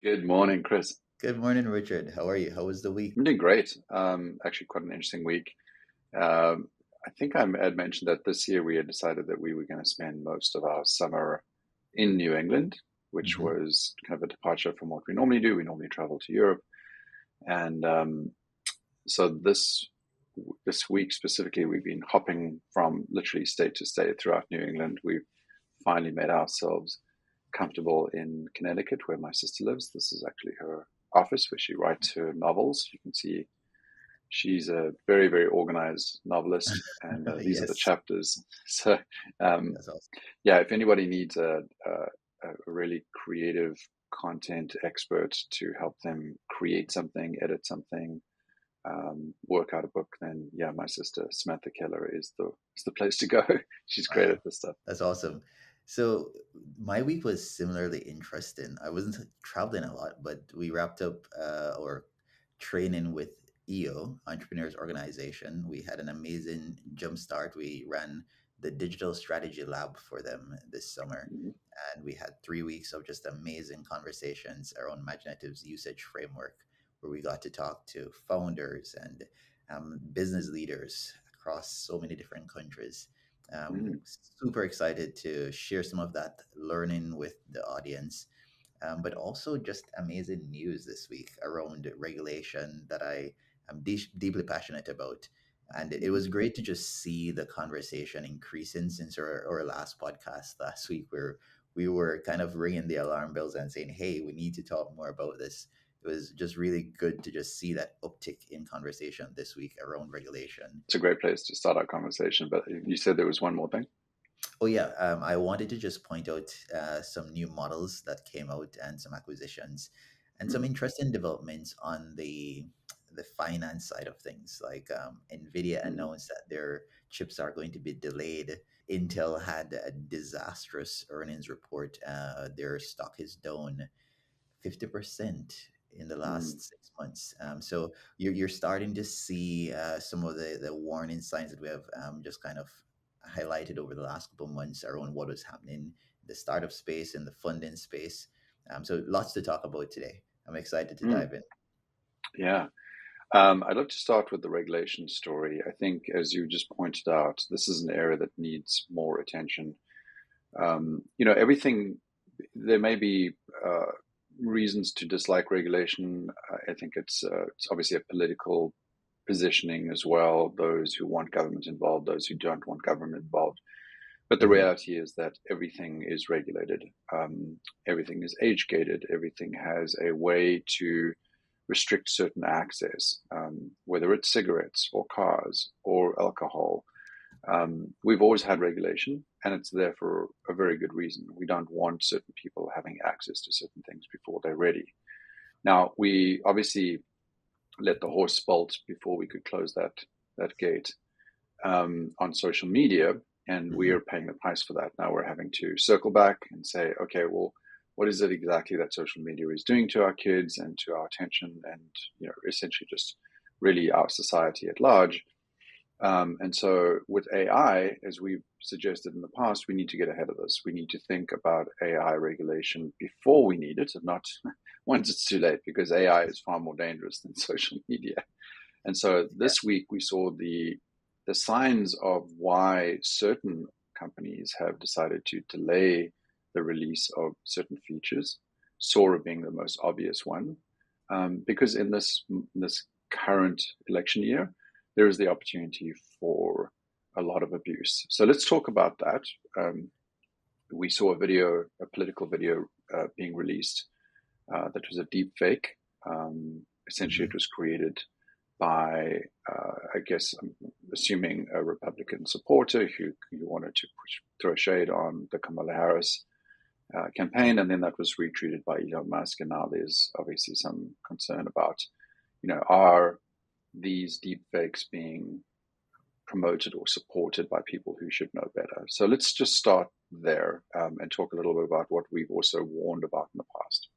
Good morning, Chris. Good morning, Richard. How are you? How was the week? I'm doing great. Actually, quite an interesting week. Um, I think I had mentioned that this year we had decided that we were going to spend most of our summer in New England, which Hmm. was kind of a departure from what we normally do. We normally travel to Europe, and so this week specifically, we've been hopping from literally state to state throughout New England. We've finally made ourselves comfortable in Connecticut, where my sister lives. This is actually her office where she writes her novels. You can see she's a very, very organized novelist, and these are the Yes, chapters. So, um, that's awesome. yeah, if anybody needs a really creative content expert to help them create something, edit something, work out a book, then yeah, my sister Samantha Keller is the place to go. She's great Wow, at this stuff. that's awesome. So my week was similarly interesting. I wasn't traveling a lot, but we wrapped up our training with EO, Entrepreneurs Organization. We had an amazing jump start. We ran the digital strategy lab for them this summer. Mhm. And we had 3 weeks of just amazing conversations around Maginative's usage framework, where we got to talk to founders and business leaders across so many different countries. Mm. Super excited to share some of that learning with the audience, but also just amazing news this week around regulation that I am deeply passionate about. And it Mhm. was great to just see the conversation increasing since our last podcast last week, where we were kind of ringing the alarm bells and saying, hey, we need to talk more about this. It was just really good to just see that uptick in conversation this week around regulation. It's a great place to start our conversation. But you said there was one more thing. Oh yeah, I wanted to just point out some new models that came out and some acquisitions, and some Mm. interesting developments on the finance side of things. Like Nvidia Mm. announced that their chips are going to be delayed. Intel had a disastrous earnings report. Their stock is down 50% in the Mm. last 6 months. So you're starting to see some of the warning signs that we have just kind of highlighted over the last couple of months around what was happening in the startup space and the funding space. So lots to talk about today. I'm excited to Mm. dive in. Yeah. I'd love to start with the regulation story. I think, as you just pointed out, this is an area that needs more attention. Everything, there may be reasons to dislike regulation. I think it's obviously a political positioning as well. Those who want government involved, those who don't want government involved. But the Mhm. reality is that everything is regulated. Everything is age gated. Everything has a way to restrict certain access, whether it's cigarettes or cars or alcohol. We've always had regulation, and it's there for a very good reason. We don't want certain people having access to certain things before they're ready. Now, we obviously let the horse bolt before we could close that gate on social media, and we Mhm. are paying the price for that. Now we're having to circle back and say, okay, well, what is it exactly that social media is doing to our kids and to our attention, and essentially just really our society at large. And so with AI, as we've suggested in the past, we need to get ahead of this. We need to think about AI regulation before we need it, and not once it's too late, because AI is far more dangerous than social media. And so Yeah. this week we saw the signs of why certain companies have decided to delay the release of certain features. Sora being the most obvious one, because in this current election year, there is the opportunity for a lot of abuse. So let's talk about that. We saw a political video being released that was a deep fake. Essentially, it Mhm. was created by, I guess, I'm assuming a Republican supporter who wanted to throw shade on the Kamala Harris campaign, and then that was retweeted by Elon Musk. And now there's obviously some concern about, are these deep fakes being promoted or supported by people who should know better? So let's just start there and talk a little bit about what we've also warned about in the past.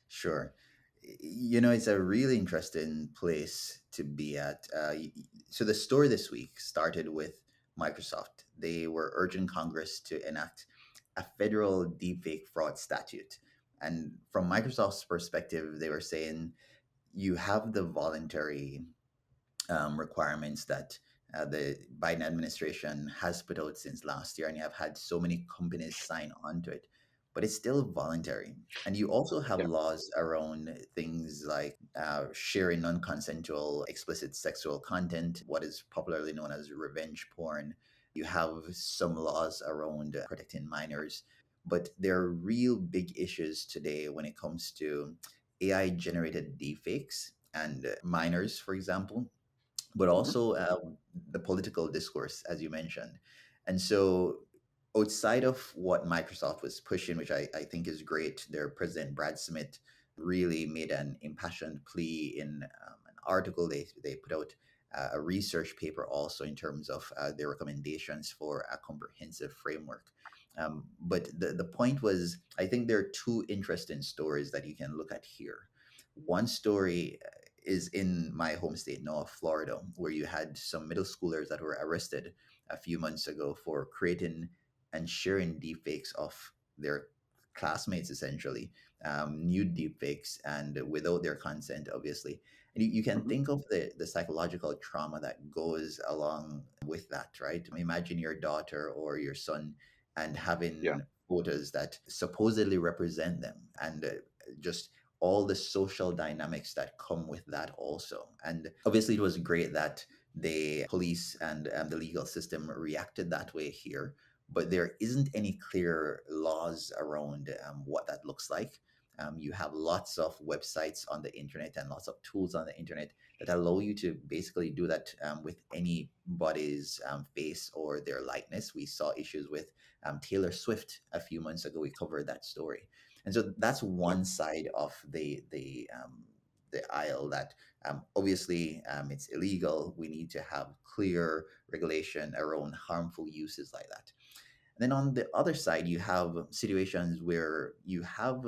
Sure. It's a really interesting place to be at. So the story this week started with Microsoft. They were urging Congress to enact a federal deepfake fraud statute. And from Microsoft's perspective, they were saying you have the voluntary requirements that the Biden administration has put out since last year, and you have had so many companies sign on to it, but it's still voluntary. And you also have Yeah. laws around things like sharing non consensual, explicit sexual content, what is popularly known as revenge porn. You have some laws around protecting minors, but there are real big issues today when it comes to AI generated deepfakes and minors, for example, but Hmm. also the political discourse, as you mentioned. And so, outside of what Microsoft was pushing, which I think is great, their president, Brad Smith, really made an impassioned plea in an article they put out, a research paper also in terms of their recommendations for a comprehensive framework. But the point was, I think there are two interesting stories that you can look at here. One story is in my home state now of Florida, where you had some middle schoolers that were arrested a few months ago for creating and sharing deepfakes of their classmates, essentially, nude deepfakes, and without their consent, obviously. And you can Hmm. think of the psychological trauma that goes along with that, right? Imagine your daughter or your son and Yeah. having photos that supposedly represent them, and just all the social dynamics that come with that also. And obviously it was great that the police and the legal system reacted that way here, but there isn't any clear laws around what that looks like. You have lots of websites on the internet and lots of tools on the internet that allow you to basically do that with anybody's face or their likeness. We saw issues with Taylor Swift a few months ago. We covered that story. And so that's Yeah. one side of the aisle that obviously it's illegal. We need to have clear regulation around harmful uses like that. And then on the other side, you have situations where you have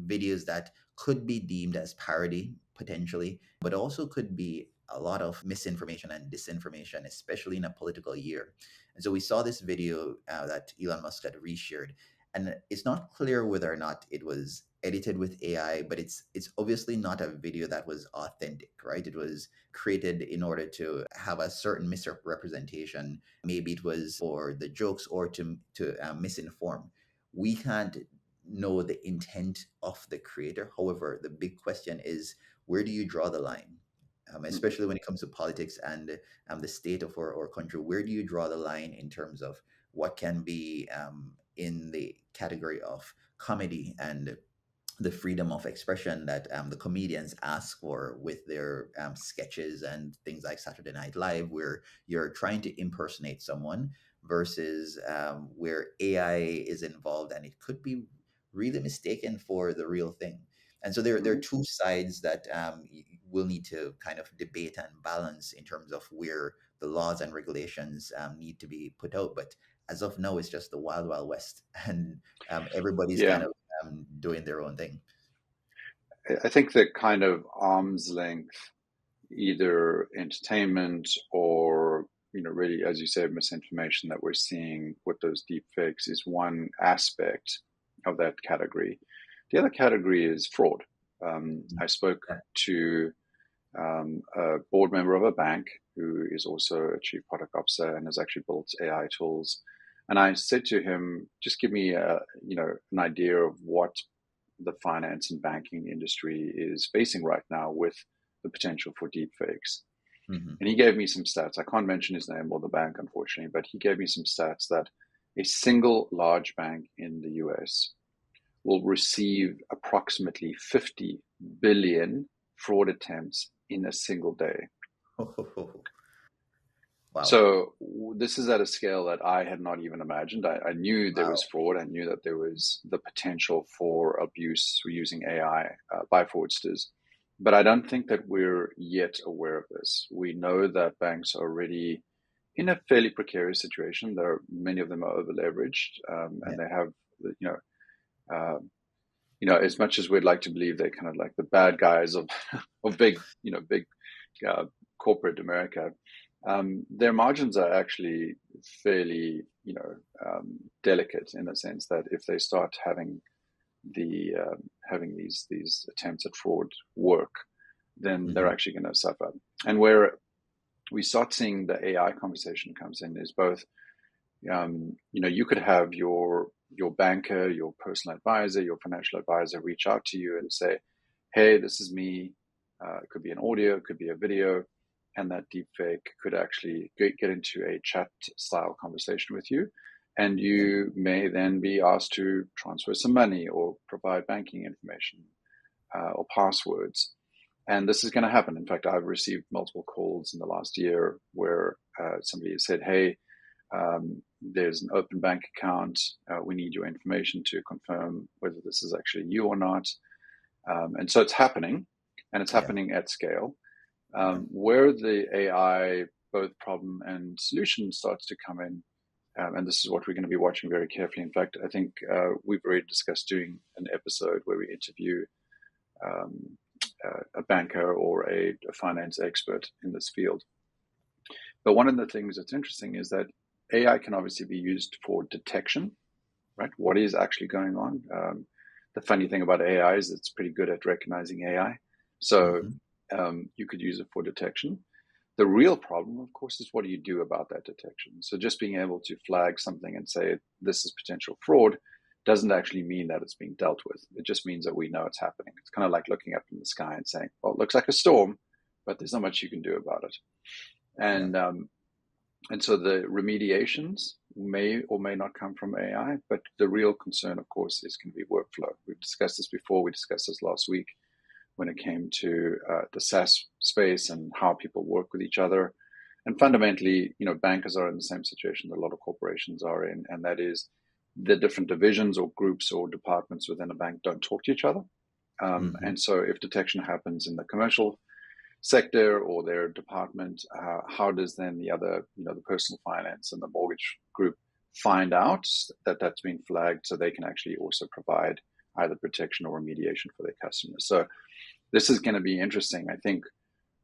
videos that could be deemed as parody potentially, but also could be a lot of misinformation and disinformation, especially in a political year. And so we saw this video that Elon Musk had reshared, and it's not clear whether or not it was edited with AI, but it's obviously not a video that was authentic, right? It was created in order to have a certain misrepresentation. Maybe it was for the jokes or to misinform. We can't know the intent of the creator. However, the big question is, where do you draw the line? Hmm. Especially when it comes to politics and the state of our country, where do you draw the line in terms of what can be in the category of comedy and the freedom of expression that the comedians ask for with their sketches and things like Saturday Night Live, where you're trying to impersonate someone versus where AI is involved and it could be really mistaken for the real thing. And so there are Hmm. two sides that we'll need to kind of debate and balance in terms of where the laws and regulations need to be put out. But as of now, it's just the wild, wild west, and everybody's Yeah. kind of doing their own thing. I think that kind of arm's length, either entertainment or really, as you said, misinformation that we're seeing with those deep fakes is one aspect of that category. The other category is fraud. I spoke Yeah. to a board member of a bank who is also a chief product officer and has actually built AI tools. And I said to him, just give me an idea of what the finance and banking industry is facing right now with the potential for deepfakes. Hmm. And he gave me some stats. I can't mention his name or the bank, unfortunately, but he gave me some stats that a single large bank in the US will receive approximately 50 billion fraud attempts in a single day. Wow. So this is at a scale that I had not even imagined. I knew there was Wow. fraud. I knew that there was the potential for abuse using AI by fraudsters. But I don't think that we're yet aware of this. We know that banks are already in a fairly precarious situation. There are many of them are over leveraged, Yeah. and they have, you know, uh, as much as we'd like to believe they're kind of like the bad guys of of big uh, corporate America, their margins are actually fairly, delicate in the sense that if they start having the having these attempts at fraud work, then they're Hmm. actually going to suffer. And where we start seeing the AI conversation comes in is both, you could have your banker, your personal advisor, your financial advisor reach out to you and say, "Hey, this is me." It could be an audio, it could be a video, and that deepfake could actually get into a chat style conversation with you. And Yeah. you may then be asked to transfer some money or provide banking information or passwords. And this is going to happen. In fact, I've received multiple calls in the last year where somebody has said, "Hey, there's an open bank account. We need your information to confirm whether this is actually you or not." And so it's happening, and it's Yeah. happening at scale. Okay. Where the AI, both problem and solution, starts to come in, and this is what we're going to be watching very carefully. In fact, I think we've already discussed doing an episode where we interview um, a banker or a finance expert in this field. But one of the things that's interesting is that AI can obviously be used for detection, right? What is actually going on? The funny thing about AI is it's pretty good at recognizing AI. So Hmm. you could use it for detection. The real problem, of course, is what do you do about that detection? So just being able to flag something and say this is potential fraud doesn't actually mean that it's being dealt with. It just means that we know it's happening. It's kind of like looking up in the sky and saying, well, it looks like a storm, but there's not much you can do about it. Yeah. And so the remediations may or may not come from AI, but the real concern, of course, is going to be workflow. We've discussed this before. We discussed this last week when it came to the SaaS space and how people work with each other. And fundamentally, bankers are in the same situation that a lot of corporations are in, and that is the different divisions or groups or departments within a bank don't talk to each other. Hmm. And so if detection happens in the commercial sector or their department, how does then the other, the personal finance and the mortgage group find out that that's been flagged so they can actually also provide either protection or remediation for their customers? So this is going to be interesting. I think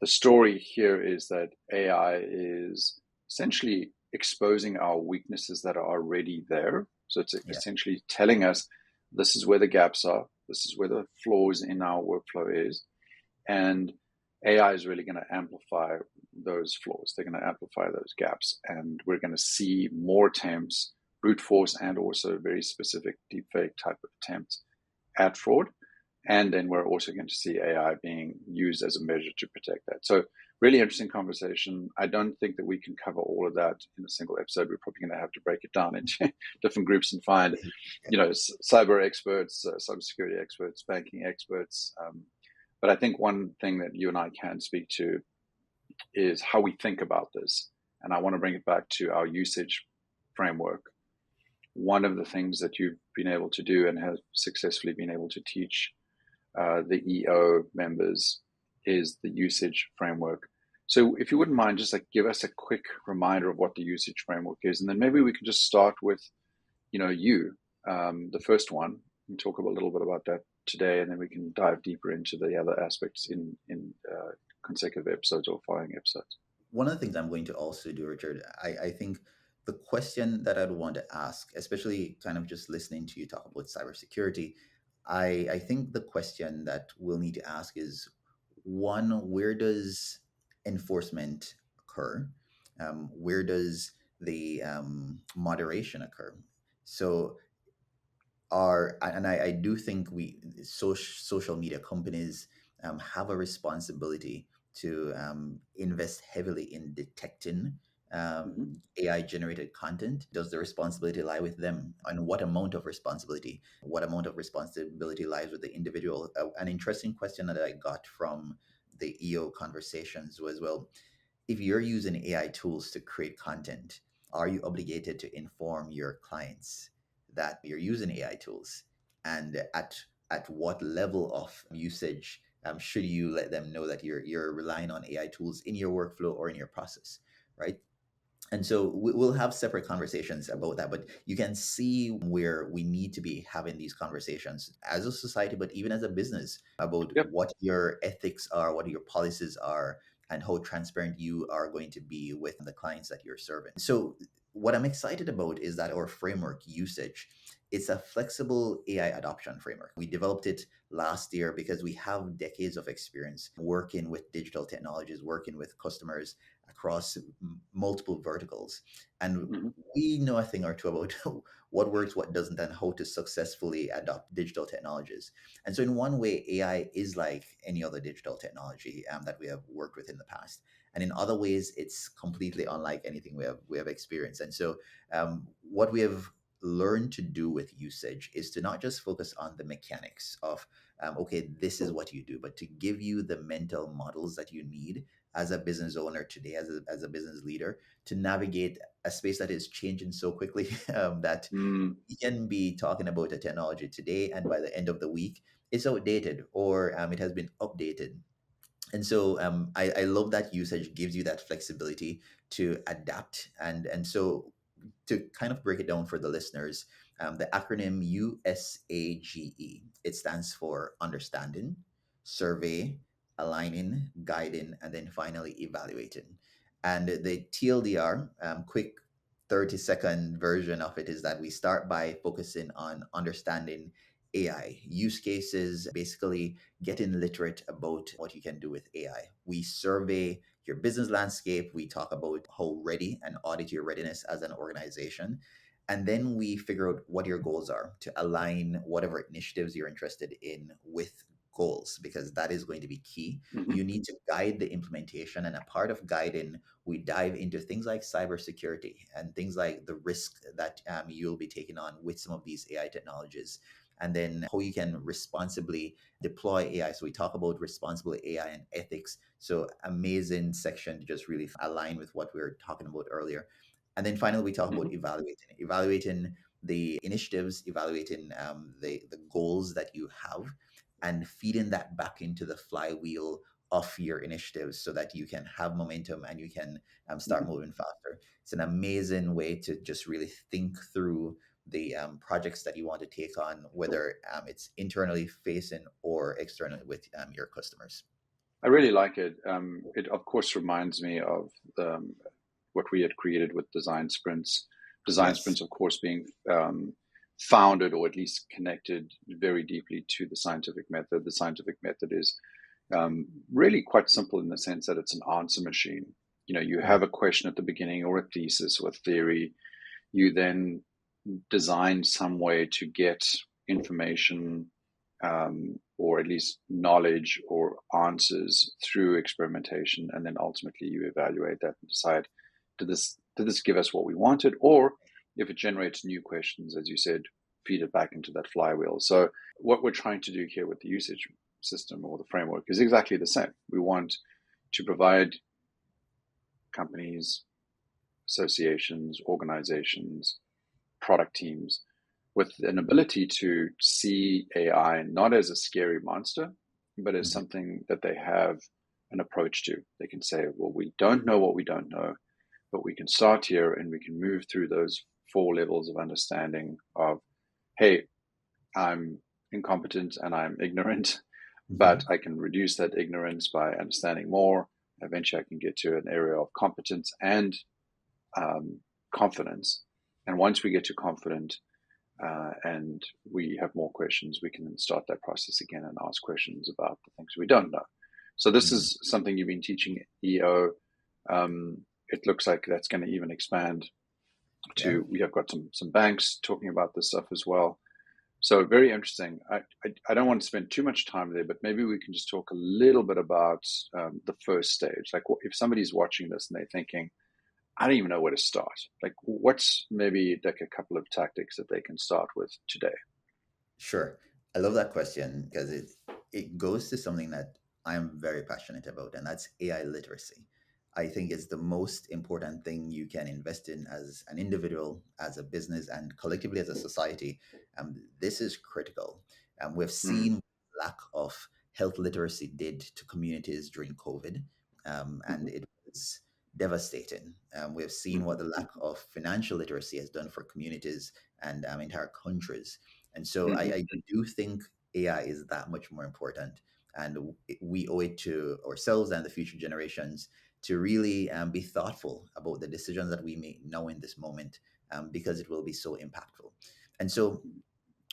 the story here is that AI is essentially exposing our weaknesses that are already there. So it's Yeah. essentially telling us this is where the gaps are, this is where the flaws in our workflow is, and AI is really going to amplify those flaws. They're going to amplify those gaps, and we're going to see more attempts, brute force, and also very specific deepfake type of attempts at fraud. And then we're also going to see AI being used as a measure to protect that. So, really interesting conversation. I don't think that we can cover all of that in a single episode. We're probably going to have to break it down into different groups and find, cyber experts, cybersecurity experts, banking experts. But I think one thing that you and I can speak to is how we think about this. And I want to bring it back to our usage framework. One of the things that you've been able to do and have successfully been able to teach the EO members is the usage framework. So if you wouldn't mind, just like give us a quick reminder of what the usage framework is, and then maybe we could just start with, the first one, and talk a little bit about that today, and then we can dive deeper into the other aspects in consecutive episodes or following episodes. One of the things I'm going to also do, Richard, I think the question that I'd want to ask, especially kind of just listening to you talk about cybersecurity, I think the question that we'll need to ask is one, where does enforcement occur? Where does the moderation occur? So I do think social media companies have a responsibility to invest heavily in detecting Mm-hmm. AI generated content. Does the responsibility lie with them? And what amount of responsibility? What amount of responsibility lies with the individual? An interesting question that I got from the EO conversations was, well, if you're using AI tools to create content, are you obligated to inform your clients that you're using AI tools? And at what level of usage should you let them know that you're relying on AI tools in your workflow or in your process, right? And so we'll have separate conversations about that, but you can see where we need to be having these conversations as a society, but even as a business, about Yep. what your ethics are, what your policies are, and how transparent you are going to be with the clients that you're serving. So what I'm excited about is that our framework usage It's a flexible AI adoption framework. We developed it last year because we have decades of experience working with digital technologies, working with customers across multiple verticals. And Hmm. we know a thing or two about what works, what doesn't, and how to successfully adopt digital technologies. And so, in one way, AI is like any other digital technology that we have worked with in the past. And in other ways, it's completely unlike anything we have experienced. And so, what we have learned to do with usage is to not just focus on the mechanics of okay, this is what you do, but to give you the mental models that you need as a business owner today, as a business leader, to navigate a space that is changing so quickly that Mm. we can be talking about a technology today, and by the end of the week, it's outdated or it has been updated. And so I love that usage gives you that flexibility to adapt. And so to kind of break it down for the listeners, the acronym USAGE, it stands for understanding, survey, aligning, guiding, and then finally evaluating. And the TLDR, quick 30-second version of it, is that we start by focusing on understanding AI use cases, basically getting literate about what you can do with AI. We survey your business landscape. We talk about how ready and audit your readiness as an organization. And then we figure out what your goals are to align whatever initiatives you're interested in with goals, because that is going to be key. Hmm. You need to guide the implementation. And a part of guiding, we dive into things like cybersecurity and things like the risk that you'll be taking on with some of these AI technologies, and then how you can responsibly deploy AI. So we talk about responsible AI and ethics. So amazing section to just really align with what we were talking about earlier. And then finally, we talk Hmm. about evaluating the initiatives, evaluating the goals that you have, and feeding that back into the flywheel of your initiatives so that you can have momentum and you can start Hmm. moving faster. It's an amazing way to just really think through the projects that you want to take on, whether it's internally facing or externally with your customers. I really like it. It of course reminds me of what we had created with design sprints. Design Yes. sprints, of course, being founded or at least connected very deeply to the scientific method. The scientific method is really quite simple in the sense that it's an answer machine. You know, you Mhm. have a question at the beginning or a thesis or a theory. You then design some way to get information or at least knowledge or answers through experimentation, and then ultimately you evaluate that and decide, did this give us what we wanted, or if it generates new questions, as you said, feed it back into that flywheel. So what we're trying to do here with the usage system or the framework is exactly the same. We want to provide companies, associations, organizations, product teams with an ability to see AI not as a scary monster, but as Mhm. something that they have an approach to. They can say, well, we don't know what we don't know, but we can start here and we can move through those four levels of understanding of, hey, I'm incompetent and I'm ignorant, but Mhm. I can reduce that ignorance by understanding more. Eventually, I can get to an area of competence and um, confidence. And once we get to confident, and we have more questions, we can then start that process again and ask questions about the things we don't know. So this Mhm. is something you've been teaching EO. It looks like that's going to even expand Yeah. to, we have got some banks talking about this stuff as well. So very interesting. I don't want to spend too much time there, but maybe we can just talk a little bit about the first stage. Like if somebody's watching this and they're thinking, I don't even know where to start. Like, what's maybe like a couple of tactics that they can start with today? Sure. I love that question because it goes to something that I'm very passionate about, and that's AI literacy. I think it's the most important thing you can invest in as an individual, as a business, and collectively as a society. This is critical. We've Mm, seen lack of health literacy did to communities during COVID, and mhm, it was devastating. We've seen what mhm, the lack of financial literacy has done for communities and entire countries. And so mhm, I do think AI is that much more important. And we owe it to ourselves and the future generations to really be thoughtful about the decisions that we make now in this moment, because it will be so impactful. And so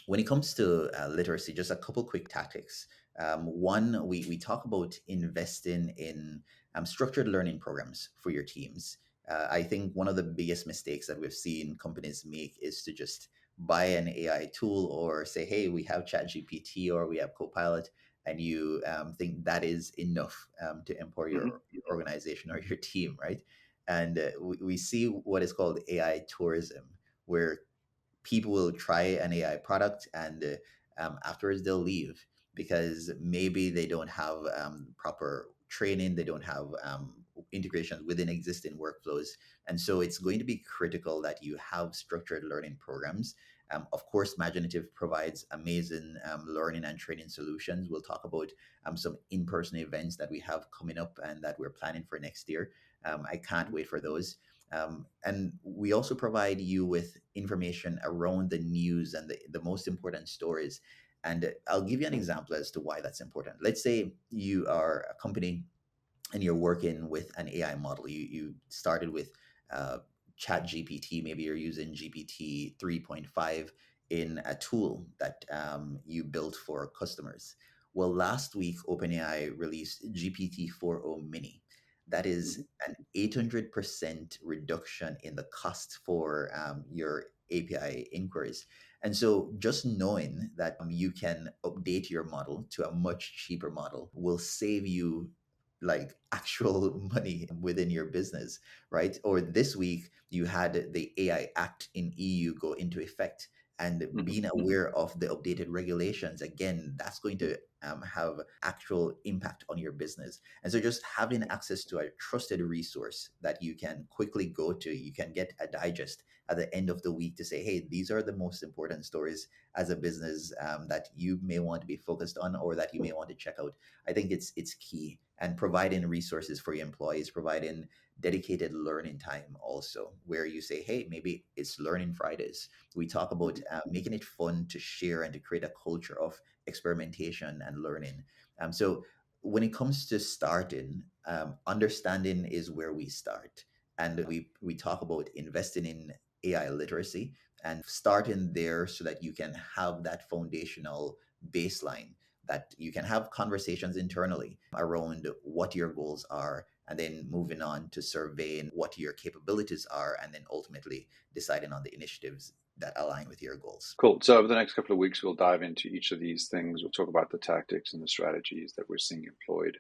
when it comes to literacy, just a couple quick tactics. One, we talk about investing in structured learning programs for your teams. I think one of the biggest mistakes that we've seen companies make is to just buy an AI tool or say, hey, we have ChatGPT or we have Copilot, and you think that is enough to empower Hmm. your organization or your team, right? And we see what is called AI tourism, where people will try an AI product and afterwards they'll leave because maybe they don't have proper training, they don't have integrations within existing workflows. And so it's going to be critical that you have structured learning programs. Of course, Maginative provides amazing learning and training solutions. We'll talk about some in person events that we have coming up and that we're planning for next year. I can't wait for those. And we also provide you with information around the news and the most important stories. And I'll give you an example as to why that's important. Let's say you are a company and you're working with an AI model. You started with uh, Chat GPT. Maybe you're using GPT 3.5 in a tool that you built for customers. Well, last week, OpenAI released GPT 4.0 Mini. That is Hmm. an 800% reduction in the cost for your API inquiries. And so just knowing that you can update your model to a much cheaper model will save you like actual money within your business, right? Or this week you had the AI Act in EU go into effect, and Hmm. being aware of the updated regulations, again, that's going to have actual impact on your business. And so just having access to a trusted resource that you can quickly go to, you can get a digest at the end of the week to say, hey, these are the most important stories as a business that you may want to be focused on or that you may want to check out. I think it's key, and providing resources for your employees, providing dedicated learning time also, where you say, hey, maybe it's learning Fridays. We talk about making it fun to share and to create a culture of experimentation and learning. So when it comes to starting, understanding is where we start, and we talk about investing in AI literacy and starting there so that you can have that foundational baseline, that you can have conversations internally around what your goals are, and then moving on to surveying what your capabilities are, and then ultimately deciding on the initiatives that align with your goals. Cool. So over the next couple of weeks, we'll dive into each of these things. We'll talk about the tactics and the strategies that we're seeing employed,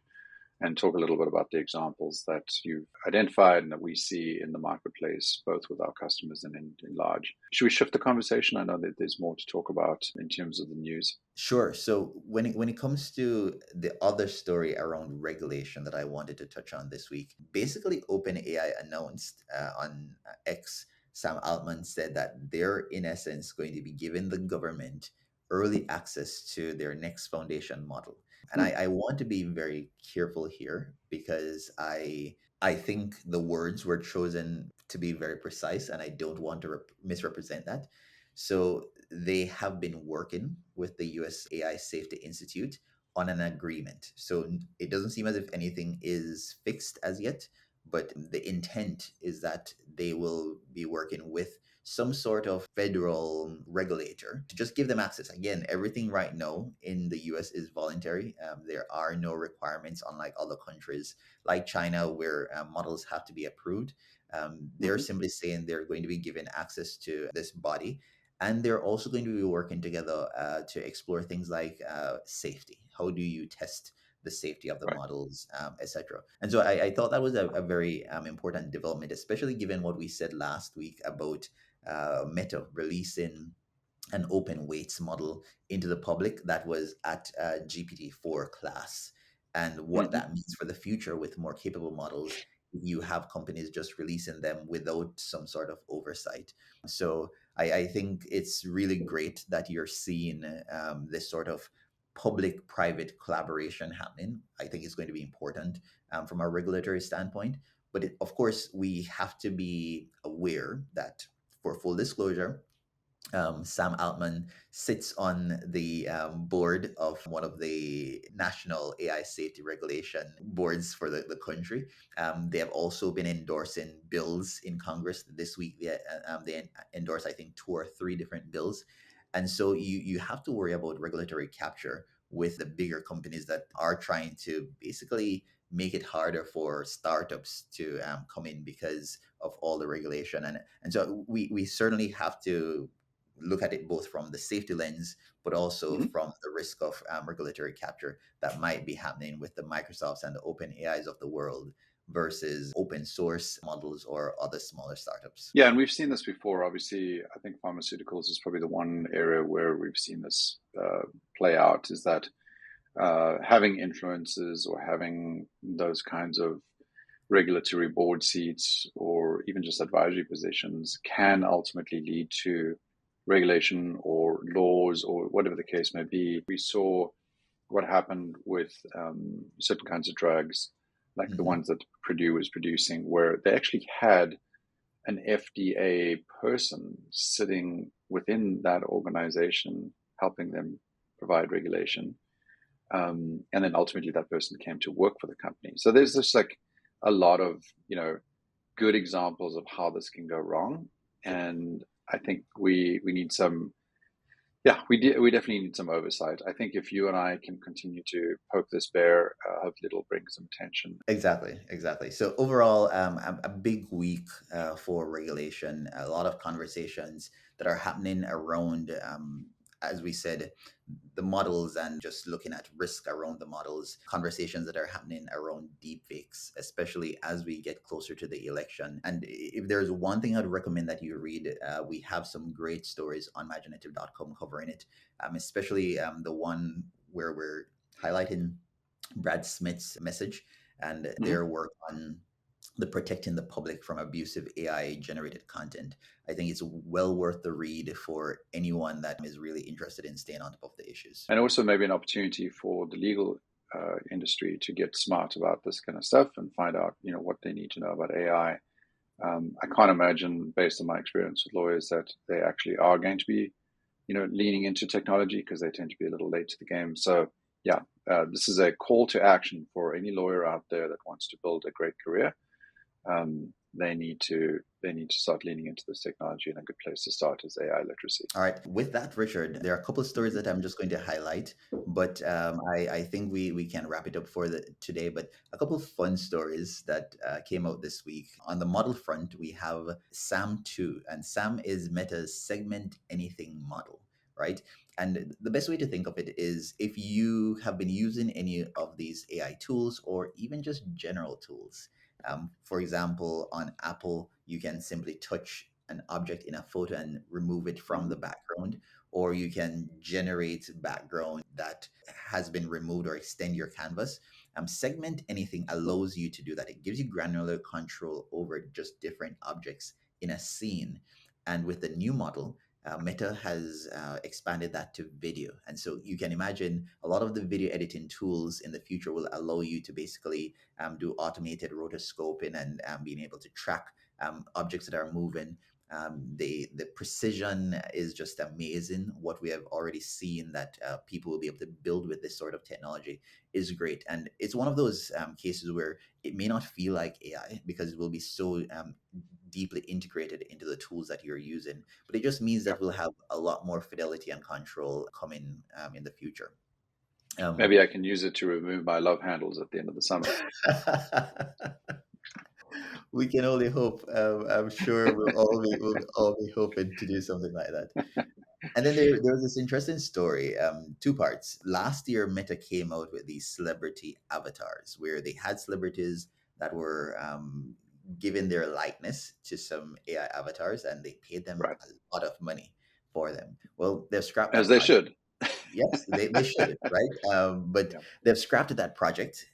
and talk a little bit about the examples that you've identified and that we see in the marketplace, both with our customers and in large. Should we shift the conversation? I know that there's more to talk about in terms of the news. Sure. So when it comes to the other story around regulation that I wanted to touch on this week, basically OpenAI announced on X, Sam Altman said that they're in essence going to be giving the government early access to their next foundation model. And Hmm. I want to be very careful here because I think the words were chosen to be very precise, and I don't want to misrepresent that. So they have been working with the US AI Safety Institute on an agreement. So it doesn't seem as if anything is fixed as yet, but the intent is that they will be working with some sort of federal regulator to just give them access. Again, everything right now in the US is voluntary. There are no requirements, unlike other countries like China, where models have to be approved. They're Hmm. simply saying they're going to be given access to this body, and they're also going to be working together to explore things like safety. How do you test the safety of the Right. models, etc. And so I thought that was a very important development, especially given what we said last week about Meta releasing an open weights model into the public that was at GPT-4 class, and what Hmm. that means for the future with more capable models. You have companies just releasing them without some sort of oversight. So I think it's really great that you're seeing this sort of public private collaboration happening. I think it's going to be important from a regulatory standpoint. But of course, we have to be aware that, for full disclosure, Sam Altman sits on the board of one of the national AI safety regulation boards for the country. They have also been endorsing bills in Congress. This week, they endorsed, I think, two or three different bills. And so you have to worry about regulatory capture with the bigger companies that are trying to basically make it harder for startups to come in because of all the regulation. And so we certainly have to look at it both from the safety lens, but also Mhm. from the risk of regulatory capture that might be happening with the Microsofts and the Open AIs of the world versus open source models or other smaller startups. Yeah, and we've seen this before. Obviously, I think pharmaceuticals is probably the one area where we've seen this play out. Is that having influences or having those kinds of regulatory board seats or even just advisory positions can ultimately lead to regulation or laws or whatever the case may be. We saw what happened with certain kinds of drugs, like the Hmm. ones that Purdue was producing, where they actually had an FDA person sitting within that organization helping them provide regulation. And then ultimately that person came to work for the company. So there's just like a lot of, good examples of how this can go wrong. And I think we need some, yeah, we definitely need some oversight. I think if you and I can continue to poke this bear, hopefully it'll bring some attention. Exactly, exactly. So overall, a big week for regulation. A lot of conversations that are happening around, as we said, the models and just looking at risk around the models. Conversations that are happening around deepfakes, especially as we get closer to the election. And if there's one thing I'd recommend that you read, we have some great stories on Maginative.com covering it, especially the one where we're highlighting Brad Smith's message and Mm-hmm. their work on the protecting the public from abusive AI generated content. I think it's well worth the read for anyone that is really interested in staying on top of the issues. And also maybe an opportunity for the legal industry to get smart about this kind of stuff and find out, what they need to know about AI. I can't imagine, based on my experience with lawyers, that they actually are going to be, leaning into technology because they tend to be a little late to the game. So, yeah, this is a call to action for any lawyer out there that wants to build a great career. They need to start leaning into this technology, and a good place to start is AI literacy. All right. With that, Richard, there are a couple of stories that I'm just going to highlight, but I think we can wrap it up for today. But a couple of fun stories that came out this week. On the model front, we have SAM 2, and SAM is Meta's segment anything model, right? And the best way to think of it is if you have been using any of these AI tools or even just general tools. For example, on Apple, you can simply touch an object in a photo and remove it from Mm-hmm. the background, or you can generate background that has been removed or extend your canvas. Segment anything allows you to do that. It gives you granular control over just different objects in a scene. And with the new model, Meta has expanded that to video. And so you can imagine a lot of the video editing tools in the future will allow you to basically do automated rotoscoping and being able to track objects that are moving. The precision is just amazing. What we have already seen that people will be able to build with this sort of technology is great, and it's one of those cases where it may not feel like AI because it will be so deeply integrated into the tools that you're using. But it just means Yeah. that we'll have a lot more fidelity and control coming in the future. Um, Maybe I can use it to remove my love handles at the end of the summer. we can only hope. I'm sure we'll all be hoping to do something like that. And then there was this interesting story, two parts. Last year, Meta came out with these celebrity avatars where they had celebrities that were given their likeness to some AI avatars and they paid them Right. a lot of money for them. Well, they've scrapped As that they project. should. Yes, they should, right? But Yeah. they've scrapped that project.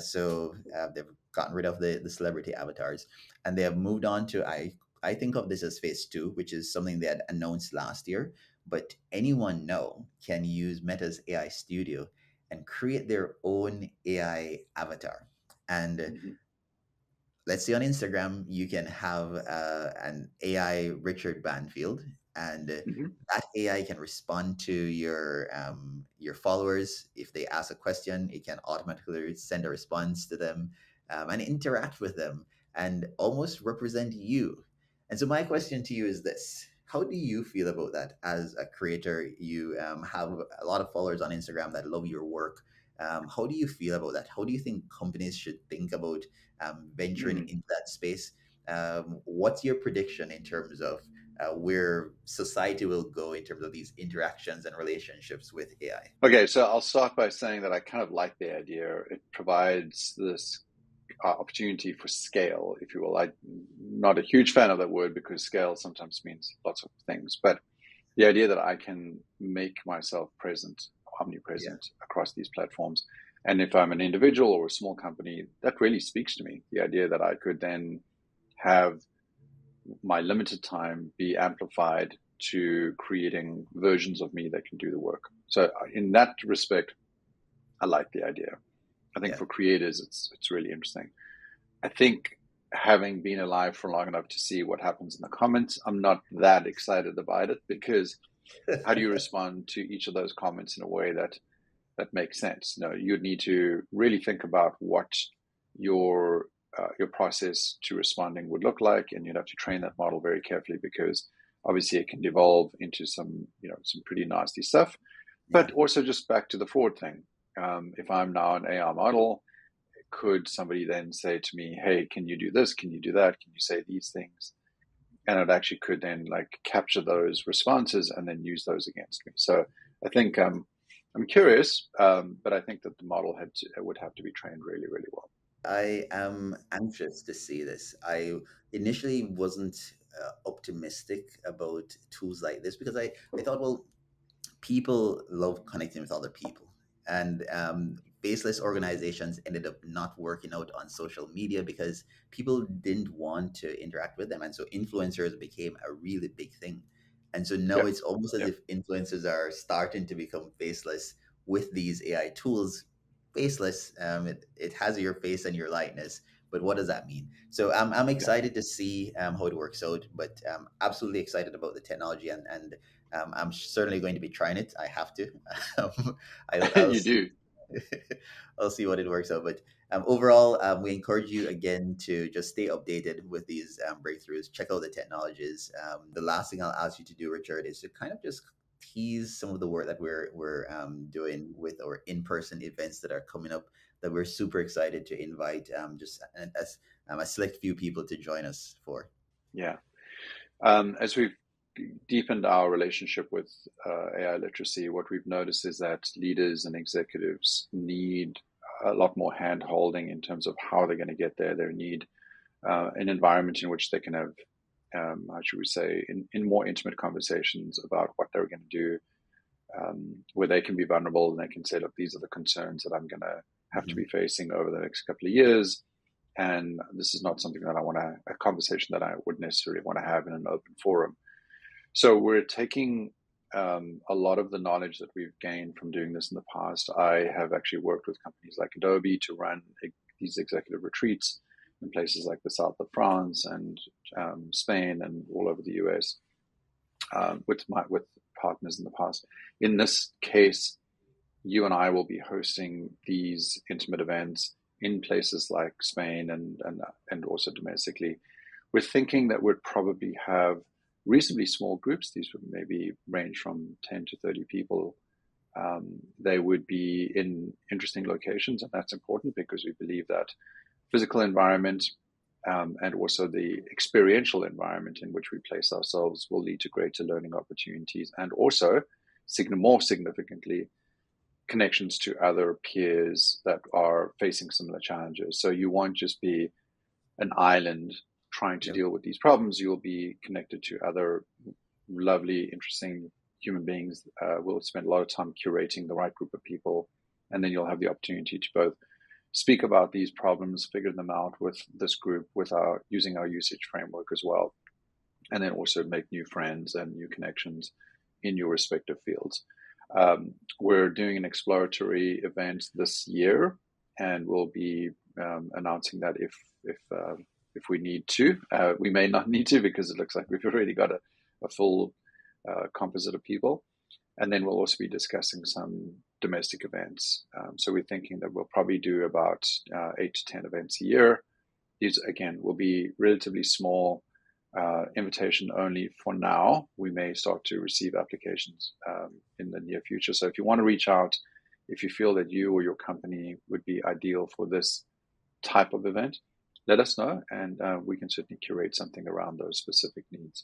So they've gotten rid of the celebrity avatars and they have moved on to, I think of this as phase two, which is something they had announced last year. But anyone now can use Meta's AI Studio and create their own AI avatar. And Mm-hmm. let's say on Instagram, you can have an AI Richard Banfield. and Hmm. that AI can respond to your followers. If they ask a question, it can automatically send a response to them, and interact with them and almost represent you. And so my question to you is this: how do you feel about that as a creator? You have a lot of followers on Instagram that love your work. How do you feel about that? How do you think companies should think about venturing Mm. into that space? What's your prediction in terms of where society will go in terms of these interactions and relationships with AI? Okay, so I'll start by saying that I kind of like the idea. It provides this opportunity for scale, if you will. I'm not a huge fan of that word because scale sometimes means lots of things, but the idea that I can make myself present, Yeah, omnipresent across these platforms. And if I'm an individual or a small company, that really speaks to me. The idea that I could then have my limited time be amplified to creating versions of me that can do the work. So in that respect, I like the idea. I think yeah, for creators, it's really interesting. I think having been alive for long enough to see what happens in the comments, I'm not that excited about it because how do you respond to each of those comments in a way that makes sense? No, you'd need to really think about what your your process to responding would look like, and you'd have to train that model very carefully because obviously it can devolve into some some pretty nasty stuff. yeah, But also just back to the fraud thing. If I'm now an AI model, could somebody then say to me, "Hey, can you do this? Can you do that? Can you say these things?" And it actually could then like capture those responses and then use those against me. So I think I'm curious, but I think that the model would have to be trained really, really well. I am anxious to see this. I initially wasn't optimistic about tools like this because I thought, well, people love connecting with other people. And faceless organizations ended up not working out on social media because people didn't want to interact with them. And so influencers became a really big thing. And so now Yeah, it's almost as yeah, if influencers are starting to become faceless with these AI tools. Faceless, it has your face and your likeness, but what does that mean? So I'm yeah. excited to see how it works out, but absolutely excited about the technology, and I'm certainly going to be trying it. I have to. I'll You see. do. I'll see what it works out. But overall, we encourage you again to just stay updated with these breakthroughs. Check out the technologies. The last thing I'll ask you to do, Richard, is to kind of just tease some of the work that we're doing with our in-person events that are coming up. That we're super excited to invite just as a select few people to join us for. Yeah. As we've deepened our relationship with AI literacy, what we've noticed is that leaders and executives need a lot more hand holding in terms of how they're going to get there. They need an environment in which they can have, how should we say, in more intimate conversations about what they're going to do, where they can be vulnerable and they can say, look, these are the concerns that I'm going to have to Hmm. be facing over the next couple of years. And this is not something that I want to, a conversation that I would necessarily want to have in an open forum. So we're taking a lot of the knowledge that we've gained from doing this in the past. I have actually worked with companies like Adobe to run these executive retreats in places like the south of France and Spain and all over the US with partners in the past. In this case, you and I will be hosting these intimate events in places like Spain and also domestically. We're thinking that we'd probably have reasonably small groups. These would maybe range from 10 to 30 people. They would be in interesting locations, and that's important because we believe that physical environment and also the experiential environment in which we place ourselves will lead to greater learning opportunities and also, more significantly, connections to other peers that are facing similar challenges. So you won't just be an island trying to Yep. deal with these problems. You'll be connected to other lovely, interesting human beings. We'll spend a lot of time curating the right group of people, and then you'll have the opportunity to both speak about these problems, figure them out with this group, with our using our usage framework as well, and then also make new friends and new connections in your respective fields. We're doing an exploratory event this year, and we'll be announcing that if we need to. We may not need to because it looks like we've already got a full composite of people. And then we'll also be discussing some domestic events. So we're thinking that we'll probably do about 8 to 10 events a year. These, again, will be relatively small, invitation only for now. We may start to receive applications in the near future. So if you want to reach out, if you feel that you or your company would be ideal for this type of event, let us know, and we can certainly curate something around those specific needs.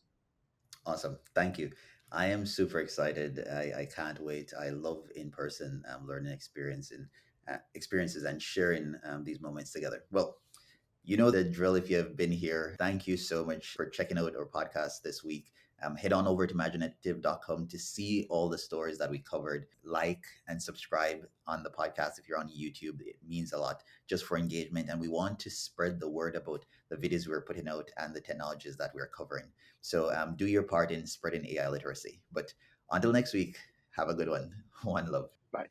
Awesome. Thank you. I am super excited. I can't wait. I love in person learning experiences and sharing these moments together. Well, you know the drill if you have been here. Thank you so much for checking out our podcast this week. Head on over to Maginative.com to see all the stories that we covered. Like and subscribe on the podcast if you're on YouTube. It means a lot just for engagement. And we want to spread the word about the videos we're putting out and the technologies that we're covering. So do your part in spreading AI literacy. But until next week, have a good one. One love. Bye.